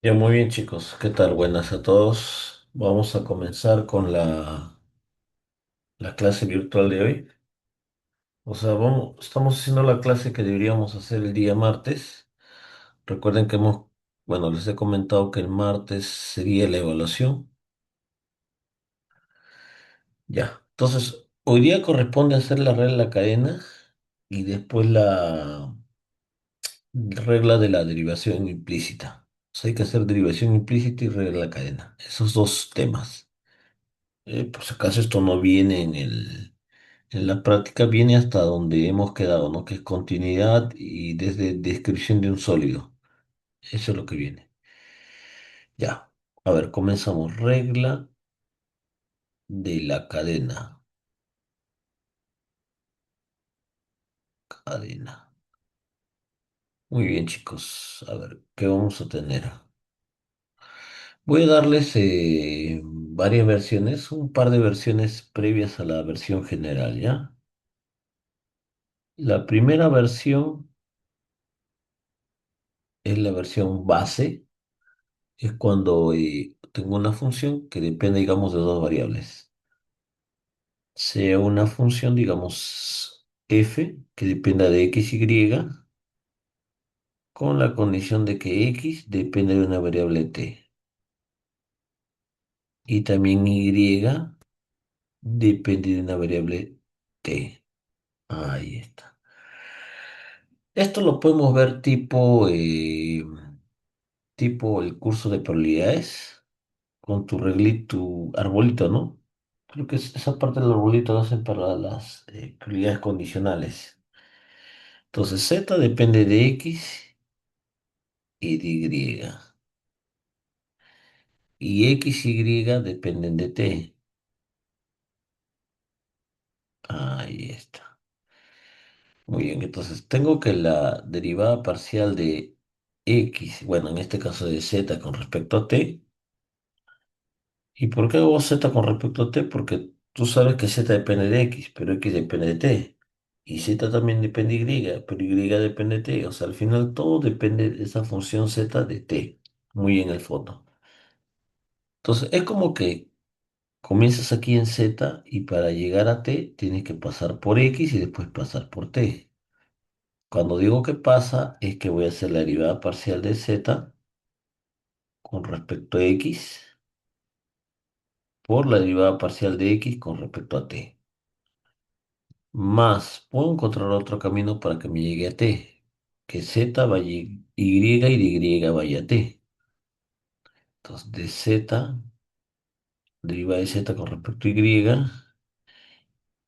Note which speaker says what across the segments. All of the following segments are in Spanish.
Speaker 1: Ya muy bien, chicos. ¿Qué tal? Buenas a todos. Vamos a comenzar con la clase virtual de hoy. Estamos haciendo la clase que deberíamos hacer el día martes. Recuerden que les he comentado que el martes sería la evaluación. Ya. Entonces, hoy día corresponde hacer la regla de la cadena y después la regla de la derivación implícita. O sea, hay que hacer derivación implícita y regla de la cadena. Esos dos temas. Por si acaso esto no viene en la práctica, viene hasta donde hemos quedado, ¿no? Que es continuidad y desde descripción de un sólido. Eso es lo que viene. Ya. A ver, comenzamos. Regla de la cadena. Cadena. Muy bien, chicos. A ver, ¿qué vamos a tener? Voy a darles varias versiones, un par de versiones previas a la versión general, ¿ya? La primera versión es la versión base. Es cuando tengo una función que depende, digamos, de dos variables. Sea una función, digamos, f, que dependa de x, y, con la condición de que x depende de una variable t. Y también y depende de una variable t. Ahí está. Esto lo podemos ver tipo el curso de probabilidades, con tu reglito, tu arbolito, ¿no? Creo que esa parte del arbolito lo hacen para las probabilidades condicionales. Entonces, z depende de x y de y. Y x y dependen de t. Ahí está. Muy bien, entonces tengo que la derivada parcial de x, bueno, en este caso de z con respecto a t. ¿Y por qué hago z con respecto a t? Porque tú sabes que z depende de x, pero x depende de t. Y z también depende de y, pero y depende de t. O sea, al final todo depende de esa función z de t. Muy en el fondo. Entonces, es como que comienzas aquí en z y para llegar a t tienes que pasar por x y después pasar por t. Cuando digo que pasa, es que voy a hacer la derivada parcial de z con respecto a x por la derivada parcial de x con respecto a t. Más, puedo encontrar otro camino para que me llegue a t, que z vaya y de y vaya a t. Entonces, de z, derivada de z con respecto a y de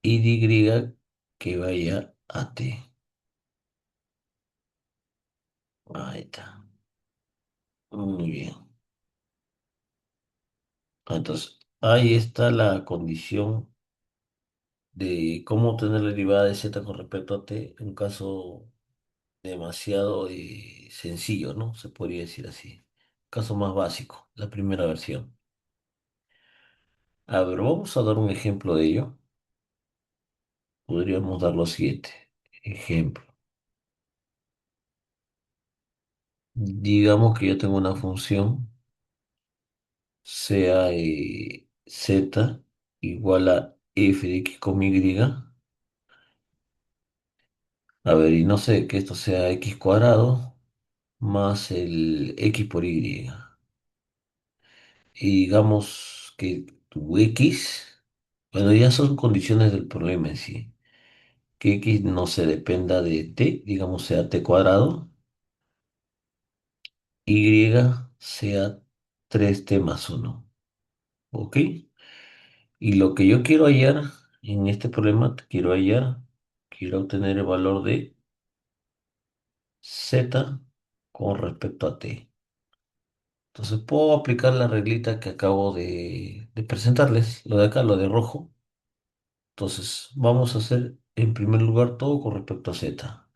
Speaker 1: y que vaya a t. Ahí está. Muy bien. Entonces, ahí está la condición de cómo obtener la derivada de z con respecto a t, un caso demasiado sencillo, ¿no? Se podría decir así. Caso más básico, la primera versión. A ver, vamos a dar un ejemplo de ello. Podríamos dar lo siguiente. Ejemplo. Digamos que yo tengo una función, sea z igual a f de x con y. A ver, y no sé, que esto sea x cuadrado más el x por y. Y digamos que tu x, bueno, ya son condiciones del problema en sí. Que x no se dependa de t, digamos sea t cuadrado, y sea 3t más uno. ¿Ok? Y lo que yo quiero hallar en este problema, quiero obtener el valor de z con respecto a t. Entonces puedo aplicar la reglita que acabo de presentarles, lo de acá, lo de rojo. Entonces vamos a hacer en primer lugar todo con respecto a z.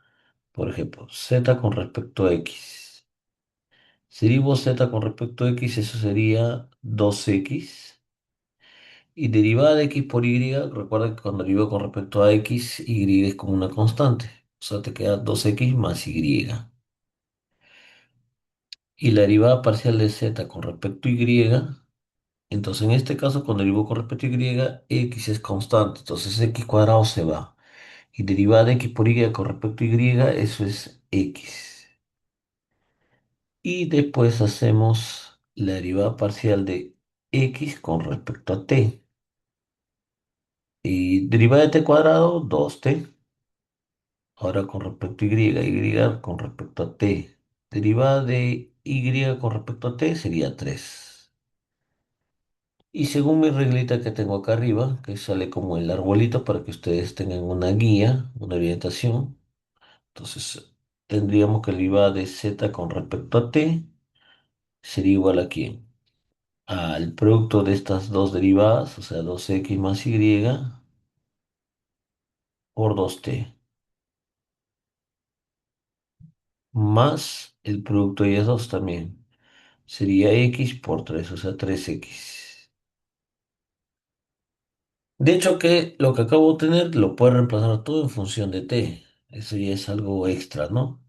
Speaker 1: Por ejemplo, z con respecto a x. Si derivo z con respecto a x, eso sería 2x. Y derivada de x por y, recuerda que cuando derivo con respecto a x, y es como una constante. O sea, te queda 2x más y. y la derivada parcial de z con respecto a y, entonces en este caso cuando derivo con respecto a y, x es constante, entonces x cuadrado se va. Y derivada de x por y con respecto a y, eso es x. Y después hacemos la derivada parcial de x con respecto a t. Y derivada de t cuadrado, 2t. Ahora con respecto a y con respecto a t. Derivada de y con respecto a t sería 3. Y según mi reglita que tengo acá arriba, que sale como el arbolito para que ustedes tengan una guía, una orientación, entonces tendríamos que la derivada de z con respecto a t sería igual a quién? Al producto de estas dos derivadas, o sea, 2x más y por 2t, más el producto de ellas dos también. Sería x por 3, o sea, 3x. De hecho, que lo que acabo de tener lo puedo reemplazar todo en función de t. Eso ya es algo extra, ¿no?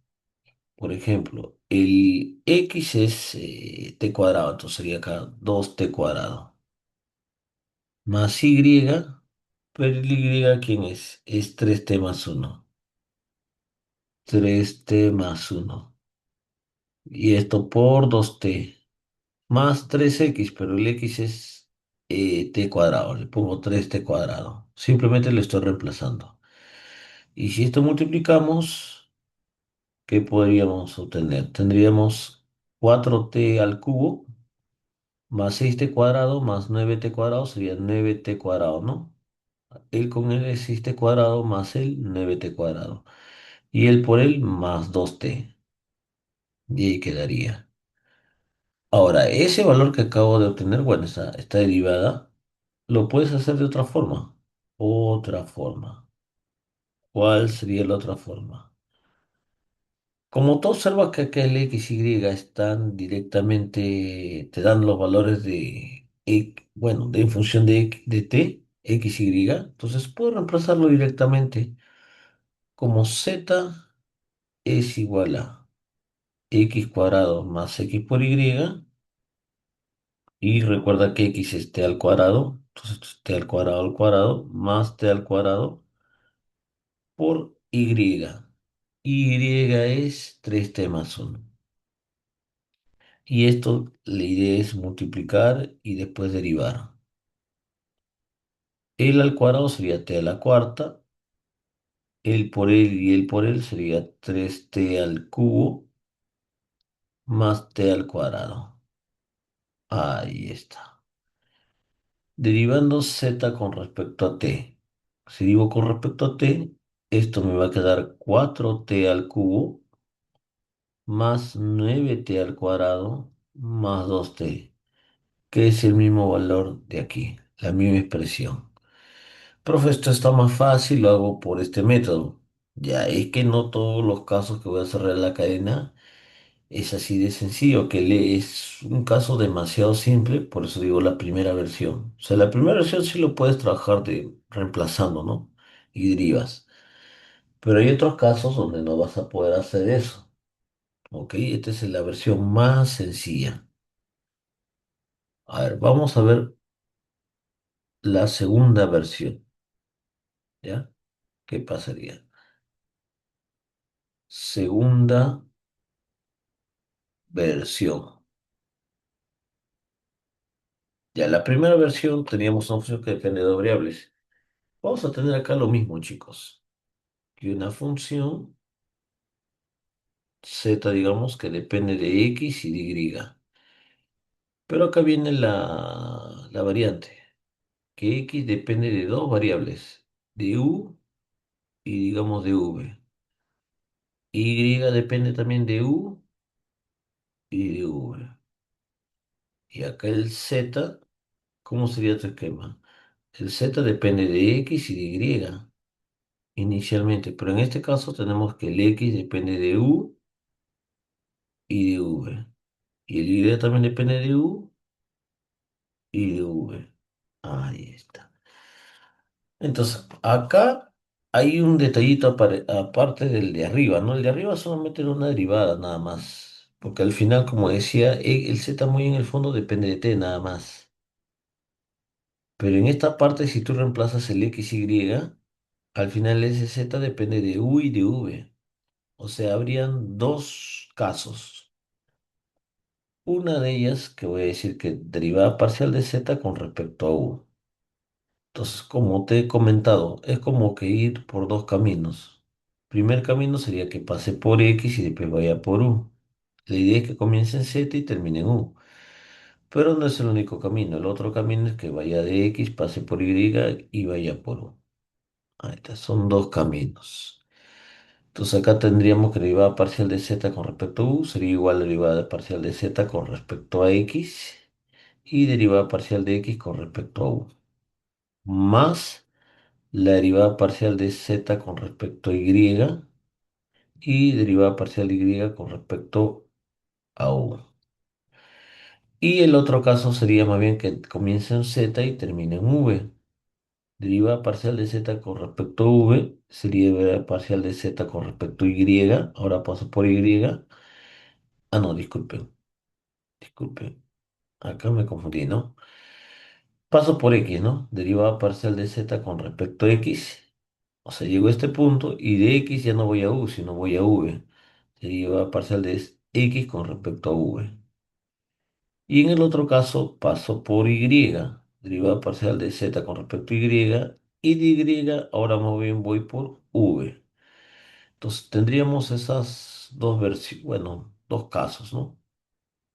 Speaker 1: Por ejemplo, el x es t cuadrado, entonces sería acá 2t cuadrado. Más y, pero el y, ¿quién es? Es 3t más 1. 3t más 1. Y esto por 2t. Más 3x, pero el x es t cuadrado. Le pongo 3t cuadrado. Simplemente le estoy reemplazando. Y si esto multiplicamos, ¿qué podríamos obtener? Tendríamos 4t al cubo más 6t cuadrado más 9t cuadrado sería 9t cuadrado, ¿no? El con el es 6t cuadrado más el 9t cuadrado. Y el por el más 2t. Y ahí quedaría. Ahora, ese valor que acabo de obtener, bueno, esta derivada, lo puedes hacer de otra forma. Otra forma. ¿Cuál sería la otra forma? Como tú observas que acá el x, y están directamente, te dan los valores de, bueno, de en función de, de t, x, y, entonces puedo reemplazarlo directamente como z es igual a x cuadrado más x por y, y recuerda que x es t al cuadrado, entonces t al cuadrado más t al cuadrado por y. Y es 3t más 1. Y esto la idea es multiplicar y después derivar. El al cuadrado sería t a la cuarta, el por él y el por él sería 3t al cubo más t al cuadrado. Ahí está. Derivando z con respecto a t. Si digo con respecto a t, esto me va a quedar 4t al cubo más 9t al cuadrado más 2t, que es el mismo valor de aquí, la misma expresión. Profe, esto está más fácil, lo hago por este método. Ya es que no todos los casos que voy a cerrar la cadena es así de sencillo, que es un caso demasiado simple, por eso digo la primera versión. O sea, la primera versión sí lo puedes trabajar de reemplazando, ¿no? Y derivas. Pero hay otros casos donde no vas a poder hacer eso. ¿Ok? Esta es la versión más sencilla. A ver, vamos a ver la segunda versión, ¿ya? ¿Qué pasaría? Segunda versión. Ya, la primera versión teníamos una función que depende de dos variables. Vamos a tener acá lo mismo, chicos. Que una función z, digamos, que depende de x y de y. Pero acá viene la variante, que x depende de dos variables, de u y digamos de v. Y depende también de u y de v. Y acá el z, ¿cómo sería tu esquema? El z depende de x y de y inicialmente, pero en este caso tenemos que el x depende de u y de v. Y el y también depende de u y de v. Ahí está. Entonces, acá hay un detallito aparte del de arriba, ¿no? El de arriba solamente era una derivada, nada más. Porque al final, como decía, el z muy en el fondo depende de t nada más. Pero en esta parte, si tú reemplazas el x, y, al final ese z depende de u y de v. O sea, habrían dos casos. Una de ellas, que voy a decir que derivada parcial de z con respecto a u. Entonces, como te he comentado, es como que ir por dos caminos. Primer camino sería que pase por x y después vaya por u. La idea es que comience en z y termine en u. Pero no es el único camino. El otro camino es que vaya de x, pase por y y vaya por u. Ahí está, son dos caminos. Entonces acá tendríamos que derivada parcial de z con respecto a u sería igual a derivada parcial de z con respecto a x y derivada parcial de x con respecto a u. Más la derivada parcial de z con respecto a y derivada parcial de y con respecto a u. Y el otro caso sería más bien que comience en z y termine en v. Derivada parcial de z con respecto a v sería derivada parcial de z con respecto a y. Ahora paso por y. Ah, no, disculpen, disculpen. Acá me confundí, ¿no? Paso por x, ¿no? Derivada parcial de z con respecto a x. O sea, llego a este punto y de x ya no voy a u, sino voy a v. Derivada parcial de x con respecto a v. Y en el otro caso paso por y. Derivada parcial de z con respecto a y. Y de y ahora más bien voy por v. Entonces tendríamos esas dos versiones, bueno, dos casos, ¿no?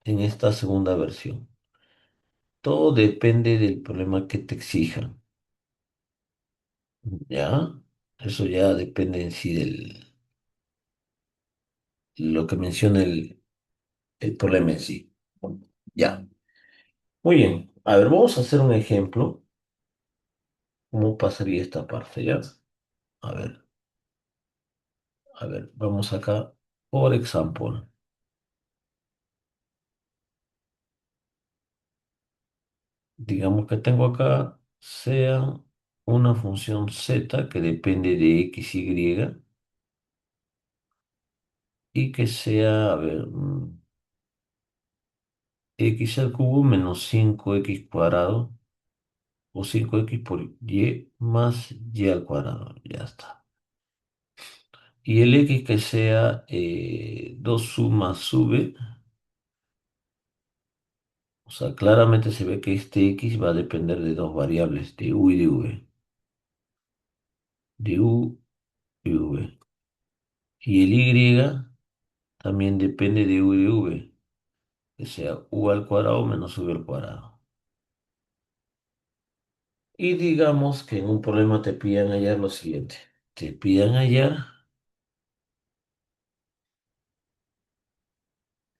Speaker 1: En esta segunda versión. Todo depende del problema que te exijan, ¿ya? Eso ya depende en sí del lo que menciona el problema en sí. Ya. Muy bien. A ver, vamos a hacer un ejemplo. ¿Cómo pasaría esta parte, ya? A ver, vamos acá. Por ejemplo, digamos que tengo acá, sea una función z que depende de x, y que sea, a ver, x al cubo menos 5x cuadrado o 5x por y más y al cuadrado. Ya está. Y el x que sea 2 suma sube. O sea, claramente se ve que este x va a depender de dos variables, de u y de v. De u y v. Y el y también depende de u y de v, que sea u al cuadrado menos v al cuadrado. Y digamos que en un problema te pidan hallar lo siguiente. Te pidan hallar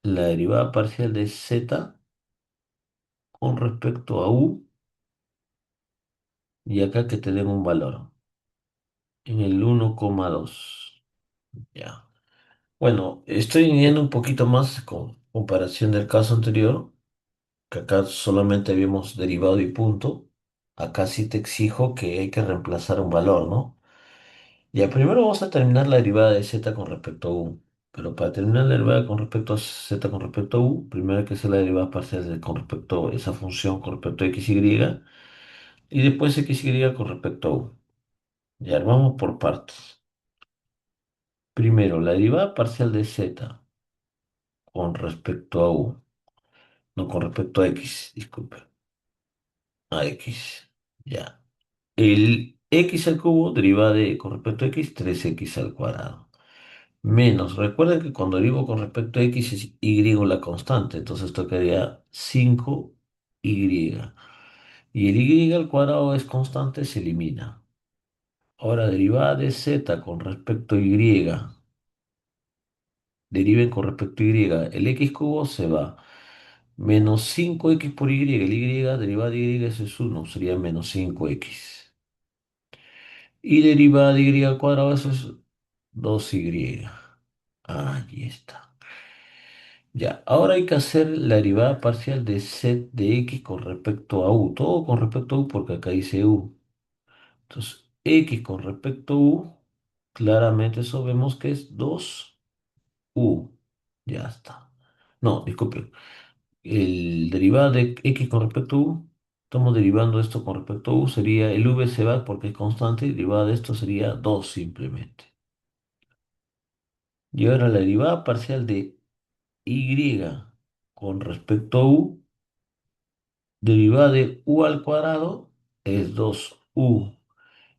Speaker 1: la derivada parcial de z con respecto a u y acá que te den un valor en el 1,2. Ya. Bueno, estoy yendo un poquito más con comparación del caso anterior, que acá solamente habíamos derivado y punto. Acá sí te exijo que hay que reemplazar un valor, ¿no? Ya, primero vamos a terminar la derivada de z con respecto a u. Pero para terminar la derivada con respecto a z con respecto a u, primero hay que hacer la derivada parcial con respecto a esa función con respecto a x, y después x, con respecto a u. Ya, vamos por partes. Primero, la derivada parcial de z con respecto a u. No, con respecto a x, disculpe. A x. Ya. El x al cubo deriva de, con respecto a x, 3x al cuadrado. Menos, recuerden que cuando derivo con respecto a x es y la constante, entonces esto quedaría 5y. Y el y al cuadrado es constante, se elimina. Ahora, derivada de z con respecto a y, deriven con respecto a y, el x cubo se va. Menos 5x por y, el y derivada de y eso es 1, sería menos 5x. Y derivada de y al cuadrado, eso es 2y. Ahí está. Ya, ahora hay que hacer la derivada parcial de z de x con respecto a u. Todo con respecto a u porque acá dice u. Entonces, x con respecto a u, claramente eso vemos que es 2u. Ya está. No, disculpe. El derivado de x con respecto a u, estamos derivando esto con respecto a u, sería el v se va porque es constante, y derivada de esto sería 2 simplemente. Y ahora la derivada parcial de y con respecto a u, derivada de u al cuadrado es 2u.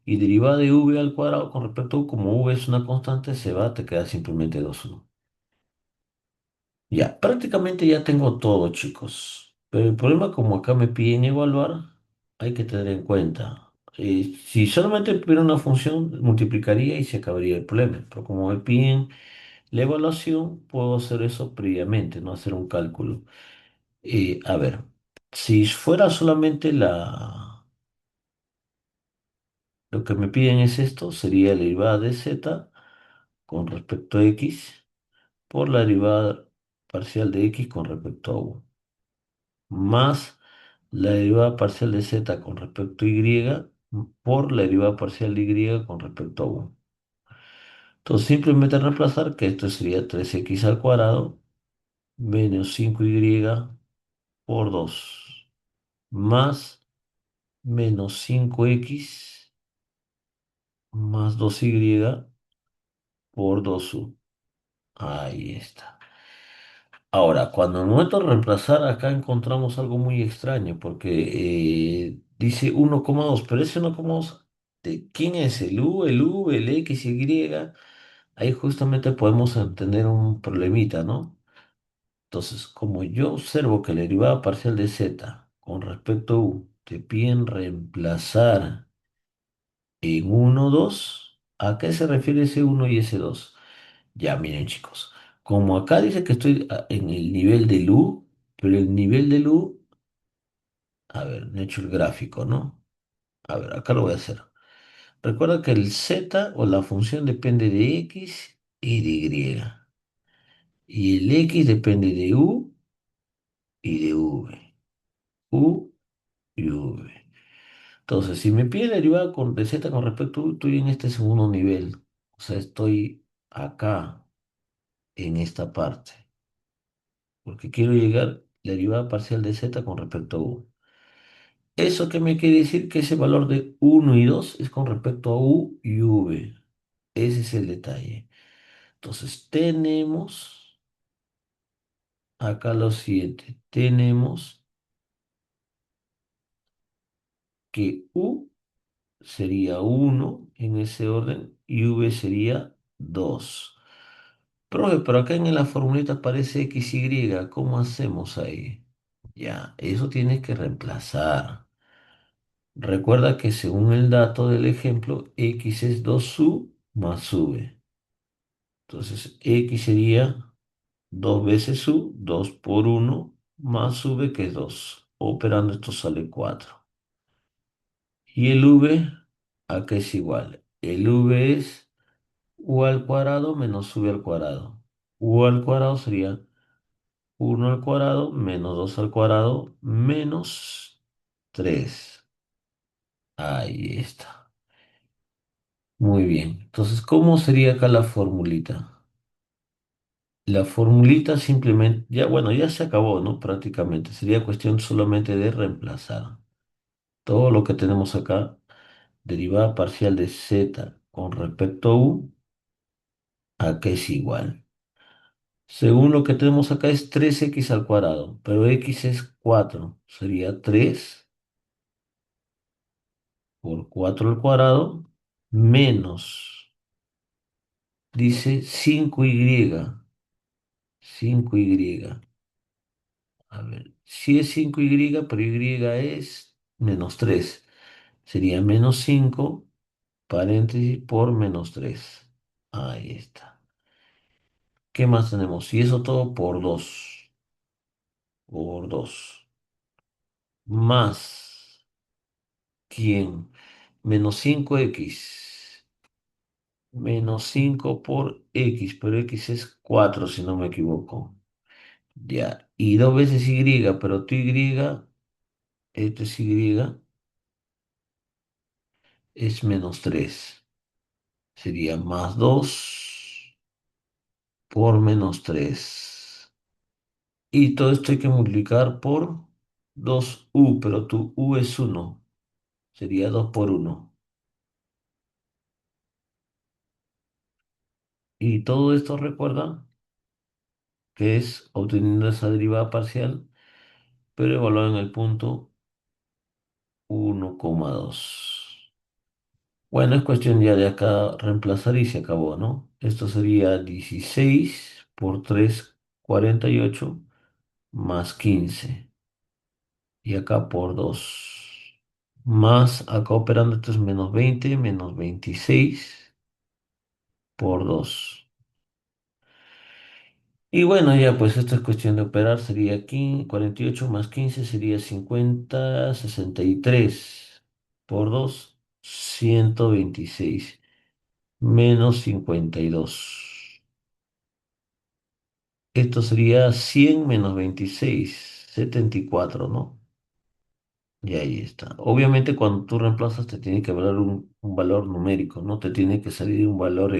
Speaker 1: Y derivada de v al cuadrado con respecto a u, como v es una constante, se va, te queda simplemente 2u. Ya, prácticamente ya tengo todo, chicos. Pero el problema, como acá me piden evaluar, hay que tener en cuenta. Si solamente tuviera una función, multiplicaría y se acabaría el problema. Pero como me piden la evaluación, puedo hacer eso previamente, no hacer un cálculo. A ver, si fuera solamente lo que me piden es esto, sería la derivada de z con respecto a x por la derivada parcial de x con respecto a u, más la derivada parcial de z con respecto a y por la derivada parcial de y con respecto a u. Entonces simplemente reemplazar que esto sería 3x al cuadrado menos 5y por 2 más menos 5x más 2y por 2u. Ahí está. Ahora, cuando al momento de reemplazar, acá encontramos algo muy extraño, porque dice 1,2, pero ese 1,2, ¿de quién es el u, el v, el x, y? Ahí justamente podemos tener un problemita, ¿no? Entonces, como yo observo que la derivada parcial de z con respecto a u te piden reemplazar en 1, 2, ¿a qué se refiere ese uno y ese 2? Ya, miren, chicos, como acá dice que estoy en el nivel de U, pero el nivel de U, a ver, no he hecho el gráfico, ¿no? A ver, acá lo voy a hacer. Recuerda que el Z o la función depende de X y de Y. Y el X depende de U y de V. U y V. Entonces, si me pide la derivada de Z con respecto a U, estoy en este segundo nivel. O sea, estoy acá, en esta parte. Porque quiero llegar la derivada parcial de Z con respecto a U. ¿Eso qué me quiere decir? Que ese valor de uno y 2 es con respecto a U y V. Ese es el detalle. Entonces tenemos acá lo siguiente. Tenemos que U sería uno en ese orden y V sería 2. Profe, pero acá en la formulita aparece XY. ¿Cómo hacemos ahí? Ya, eso tienes que reemplazar. Recuerda que según el dato del ejemplo, X es 2U más V. Entonces, X sería 2 veces U, 2 por uno más V, que es 2. Operando esto sale 4. Y el V, ¿a qué es igual? El V es U al cuadrado menos V al cuadrado. U al cuadrado sería uno al cuadrado menos 2 al cuadrado menos 3. Ahí está. Muy bien. Entonces, ¿cómo sería acá la formulita? La formulita simplemente, ya bueno, ya se acabó, ¿no? Prácticamente. Sería cuestión solamente de reemplazar todo lo que tenemos acá, derivada parcial de z con respecto a u, a que es igual. Según lo que tenemos acá es 3x al cuadrado, pero x es 4. Sería 3 por 4 al cuadrado menos, dice 5y. A ver, si es 5y, pero y es menos 3. Sería menos 5 paréntesis, por menos 3. Ahí está. ¿Qué más tenemos? Y eso todo por 2. Por 2. Más, ¿quién? Menos 5x. Menos 5 por x, pero x es 4 si no me equivoco. Ya. Y 2 veces y, pero tu y, esto es y, es menos 3. Sería más 2 por menos 3. Y todo esto hay que multiplicar por 2u, pero tu u es uno. Sería 2 por uno. Y todo esto recuerda que es obteniendo esa derivada parcial, pero evaluada en el punto 1,2. Bueno, es cuestión ya de acá reemplazar y se acabó, ¿no? Esto sería 16 por 3, 48 más 15. Y acá por 2. Más acá operando esto es menos 20 menos 26 por 2. Y bueno, ya pues esto es cuestión de operar. Sería 15, 48 más 15 sería 50, 63 por 2, 126 menos 52. Esto sería 100 menos 26, 74, ¿no? Y ahí está. Obviamente cuando tú reemplazas te tiene que valer un valor numérico, no te tiene que salir un valor,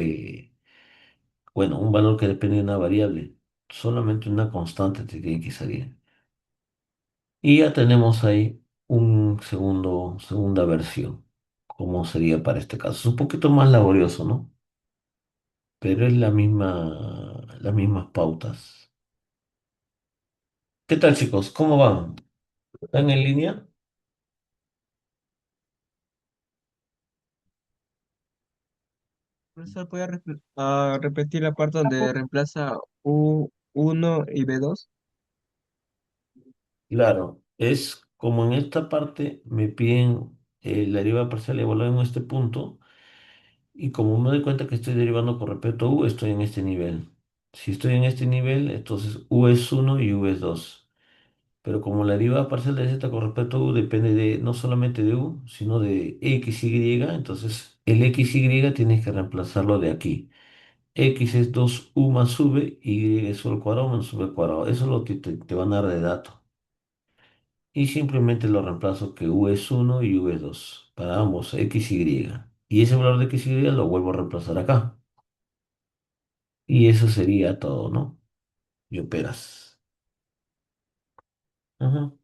Speaker 1: bueno, un valor que depende de una variable. Solamente una constante te tiene que salir. Y ya tenemos ahí segunda versión. ¿Cómo sería para este caso? Es un poquito más laborioso, ¿no? Pero es las mismas pautas. ¿Qué tal, chicos? ¿Cómo van? ¿Están en línea?
Speaker 2: Profesor, ¿puede repetir la parte donde reemplaza U1 y B2?
Speaker 1: Claro, es como en esta parte me piden la derivada parcial evaluada en este punto y como me doy cuenta que estoy derivando con respecto a u, estoy en este nivel. Si estoy en este nivel, entonces u es uno y u es 2. Pero como la derivada parcial de z con respecto a u depende de no solamente de u, sino de x, y, entonces el x, y tienes que reemplazarlo de aquí. X es 2u más v, y es u al cuadrado menos v al cuadrado. Eso es lo que te van a dar de dato. Y simplemente lo reemplazo que u es uno y u es 2 para ambos, x, y. Y ese valor de x, y lo vuelvo a reemplazar acá. Y eso sería todo, ¿no? Y operas. Ujú.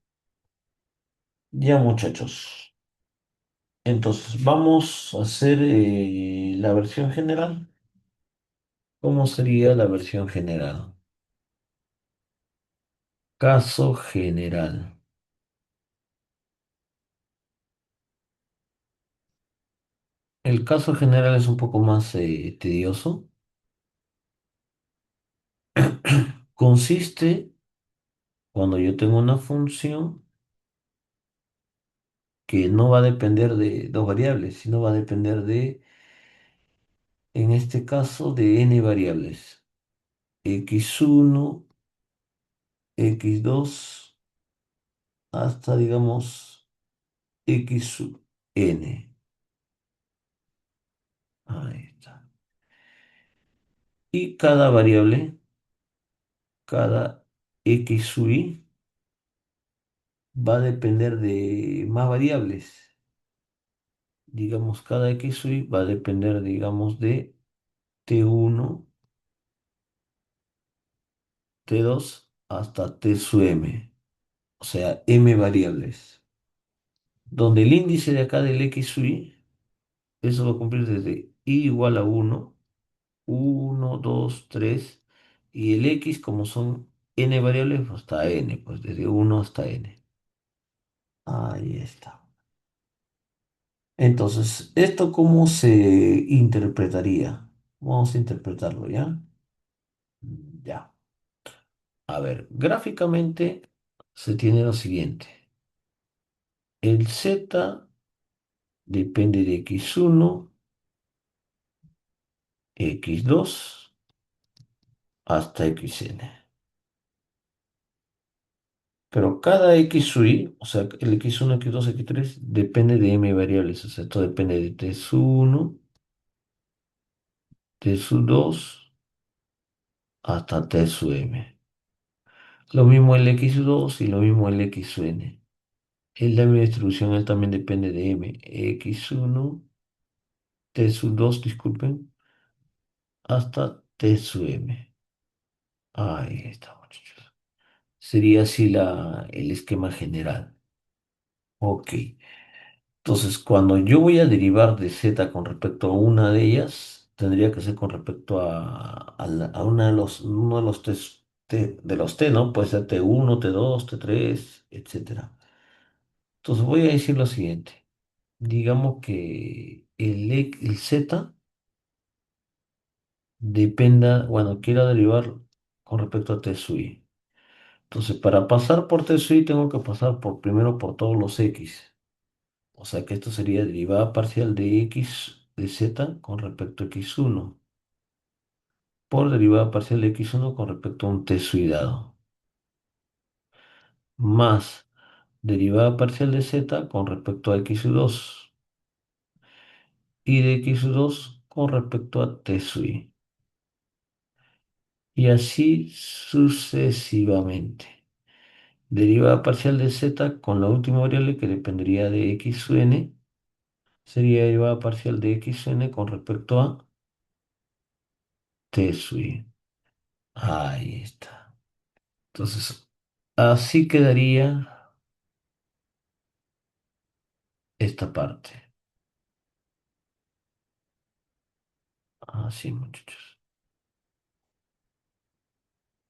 Speaker 1: Ya, muchachos. Entonces, vamos a hacer la versión general. ¿Cómo sería la versión general? Caso general. El caso general es un poco más tedioso. Consiste cuando yo tengo una función que no va a depender de dos variables, sino va a depender de, en este caso, de n variables. X1, X2, hasta, digamos, X sub n. Ahí está. Y cada variable, cada X sub i, va a depender de más variables. Digamos, cada X sub i va a depender, digamos, de T1, T2, hasta T sub m. O sea, m variables. Donde el índice de acá del X sub i, eso va a cumplir desde i igual a uno, 2, 3, y el X, como son n variables, hasta n, pues desde uno hasta n. Ahí está. Entonces, ¿esto cómo se interpretaría? Vamos a interpretarlo, ¿ya? Ya. A ver, gráficamente se tiene lo siguiente. El Z depende de x1, x2 hasta xn. Pero cada x sub i, o sea, el x1, x2, x3, depende de m variables. O sea, esto depende de t sub 1, t sub 2, hasta t sub m. Lo mismo el x2 y lo mismo el x sub n. En la misma distribución, él también depende de m. X1, t sub 2, disculpen, hasta t sub m. Ahí está, muchachos. Sería así el esquema general. Ok. Entonces, cuando yo voy a derivar de z con respecto a una de ellas, tendría que ser con respecto a una de uno de los de los t, ¿no? Puede ser t1, t2, t3, etcétera. Entonces, voy a decir lo siguiente. Digamos que el z dependa, bueno, quiero derivar con respecto a t sub i. Entonces, para pasar por t sub i tengo que pasar primero por todos los x. O sea que esto sería derivada parcial de x de z con respecto a x1 por derivada parcial de x1 con respecto a un t suidado, más derivada parcial de z con respecto a x2 y de x2 con respecto a t sui. Y así sucesivamente. Derivada parcial de z con la última variable que dependería de x sub n sería derivada parcial de x sub n con respecto a t sui. Ahí está. Entonces, así quedaría esta parte. Así, muchachos.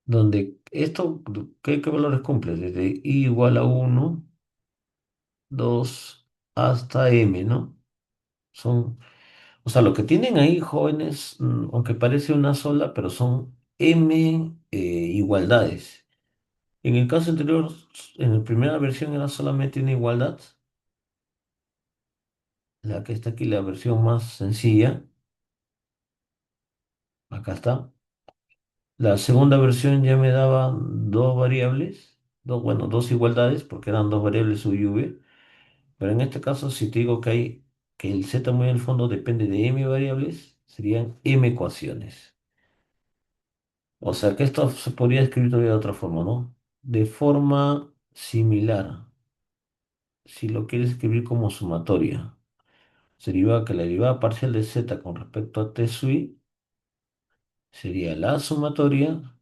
Speaker 1: Donde esto, ¿qué valores cumple? Desde i igual a 1, 2 hasta m, ¿no? Son, o sea, lo que tienen ahí, jóvenes, aunque parece una sola, pero son m igualdades. En el caso anterior, en la primera versión era solamente una igualdad, la que está aquí, la versión más sencilla. Acá está. La segunda versión ya me daba dos variables, bueno, dos igualdades, porque eran dos variables u y v. Pero en este caso, si te digo que el z muy al fondo depende de m variables, serían m ecuaciones. O sea que esto se podría escribir todavía de otra forma, ¿no? De forma similar, si lo quieres escribir como sumatoria, sería que la derivada parcial de z con respecto a t sub i sería la sumatoria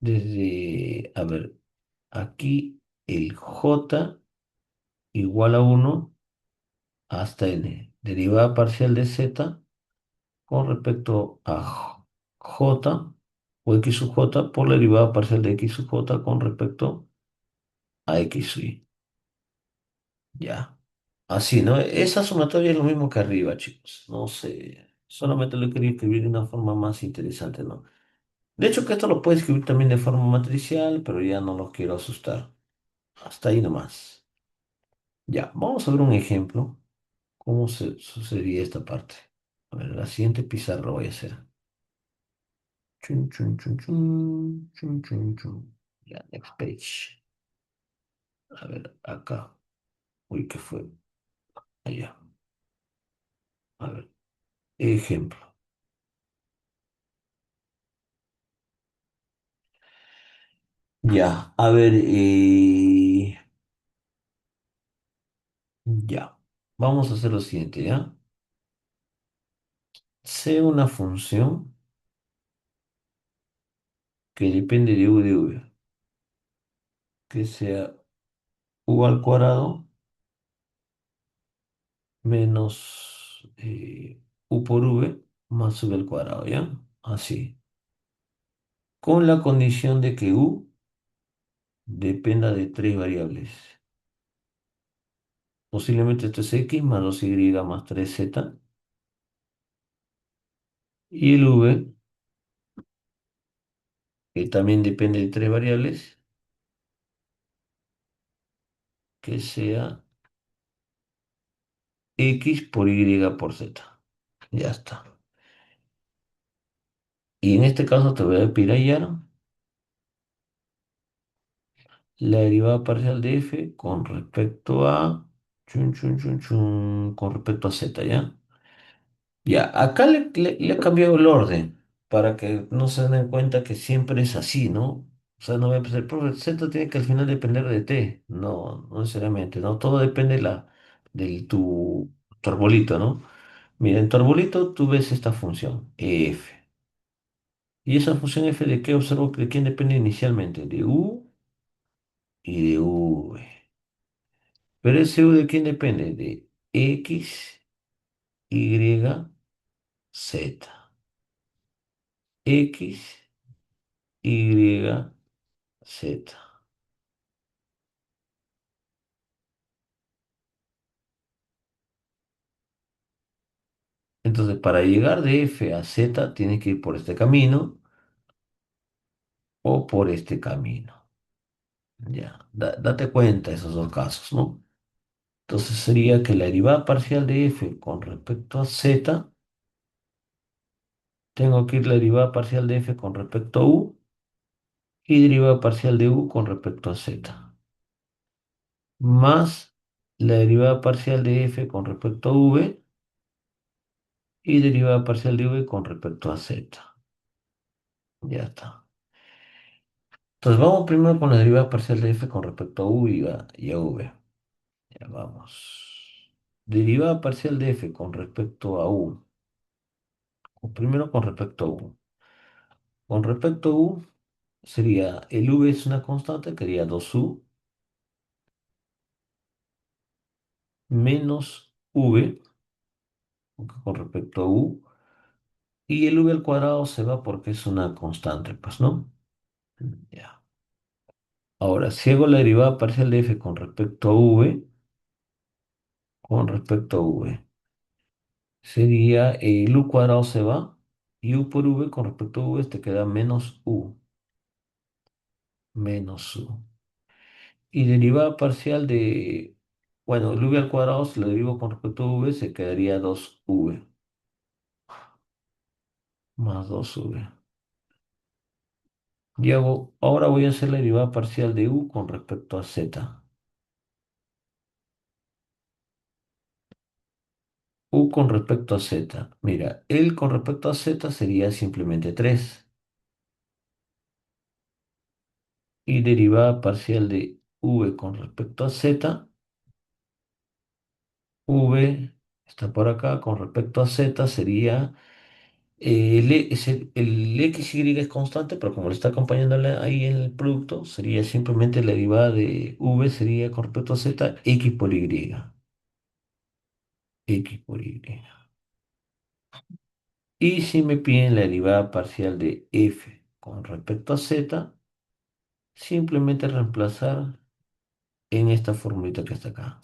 Speaker 1: desde, a ver, aquí el j igual a 1 hasta n, derivada parcial de z con respecto a j o x sub j por la derivada parcial de x sub j con respecto a x sub y. Ya. Así, ¿no? Esa sumatoria es lo mismo que arriba, chicos. No sé. Solamente lo quería escribir de una forma más interesante, ¿no? De hecho, que esto lo puedes escribir también de forma matricial, pero ya no los quiero asustar. Hasta ahí nomás. Ya, vamos a ver un ejemplo. ¿Cómo se sucedería esta parte? A ver, la siguiente pizarra lo voy a hacer. Chun, chun, chun, chun, chun, chun, chun. Ya, next page. A ver, acá. Uy, ¿qué fue? Allá. A ver, ejemplo. Ya, a ver, ya. Vamos a hacer lo siguiente, ¿ya? Sé una función que depende de u de v, que sea u al cuadrado menos u por v más v al cuadrado, ¿ya? Así. Con la condición de que u dependa de tres variables. Posiblemente esto es x más 2y más 3z. Y el v, que también depende de tres variables, que sea x por y por z. Ya está. Y en este caso te voy a pedir hallar la derivada parcial de f con respecto a... con respecto a z, ¿ya? Ya, acá le he cambiado el orden para que no se den cuenta que siempre es así, ¿no? O sea, no voy a pensar, profe, Z tiene que al final depender de T. No, no necesariamente, ¿no? Todo depende de tu arbolito, ¿no? Mira, en tu arbolito tú ves esta función, f. ¿Y esa función f de qué observo que de quién depende inicialmente? De u y de v. Pero ese u de quién depende? De x, y, z. X, y, z. Entonces, para llegar de f a z, tienes que ir por este camino o por este camino. Ya, date cuenta de esos dos casos, ¿no? Entonces sería que la derivada parcial de f con respecto a z, tengo que ir la derivada parcial de f con respecto a u y derivada parcial de u con respecto a z, más la derivada parcial de f con respecto a v y derivada parcial de v con respecto a z. Ya está. Entonces vamos primero con la derivada parcial de f con respecto a u y a v. Ya vamos. Derivada parcial de f con respecto a u. O primero con respecto a u. Con respecto a u sería, el v es una constante, que sería 2u menos v con respecto a u. Y el v al cuadrado se va porque es una constante, pues, ¿no? Ya. Ahora, si hago la derivada parcial de f con respecto a v, con respecto a v, sería el u cuadrado se va y u por v con respecto a v te queda menos u, menos u. Y derivada parcial de, bueno, el v al cuadrado, si lo derivo con respecto a v, se quedaría 2v más 2v. Y ahora voy a hacer la derivada parcial de u con respecto a z. U con respecto a z. Mira, el con respecto a z sería simplemente 3. Y derivada parcial de v con respecto a z, v está por acá, con respecto a z sería, el x, y es constante, pero como le está acompañando ahí en el producto, sería simplemente la derivada de v sería con respecto a z, x por y. X por y. Y si me piden la derivada parcial de f con respecto a z, simplemente reemplazar en esta formulita que está acá.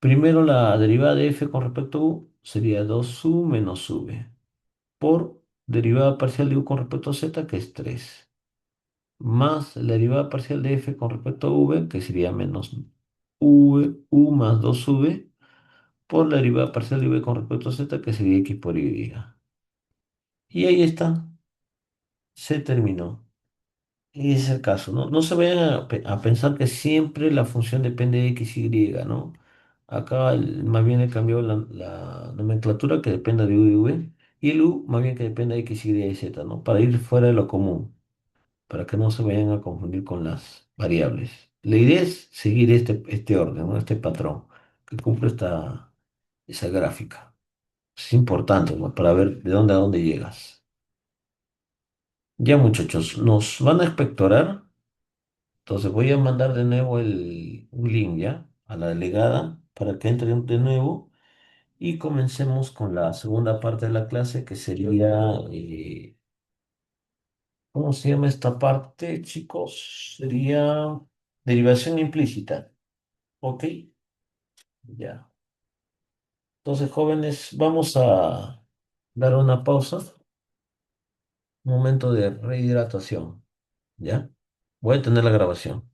Speaker 1: Primero la derivada de f con respecto a u sería 2u menos v por derivada parcial de u con respecto a z, que es 3, más la derivada parcial de f con respecto a v, que sería menos u más 2v por la derivada parcial de v con respecto a z, que sería x por y. Y ahí está, se terminó. Y ese es el caso, ¿no? No se vayan a pensar que siempre la función depende de x, y, ¿no? Acá más bien he cambiado la nomenclatura que dependa de u y v, y el u más bien que dependa de x, y, z, ¿no? Para ir fuera de lo común, para que no se vayan a confundir con las variables. La idea es seguir este orden, ¿no? Este patrón que cumple esa gráfica. Es importante, ¿no? Para ver de dónde a dónde llegas. Ya, muchachos, nos van a expectorar. Entonces voy a mandar de nuevo un link ya a la delegada para que entre de nuevo y comencemos con la segunda parte de la clase, que sería, ¿cómo se llama esta parte, chicos? Sería derivación implícita. ¿Ok? Ya. Entonces, jóvenes, vamos a dar una pausa, un momento de rehidratación. ¿Ya? Voy a tener la grabación.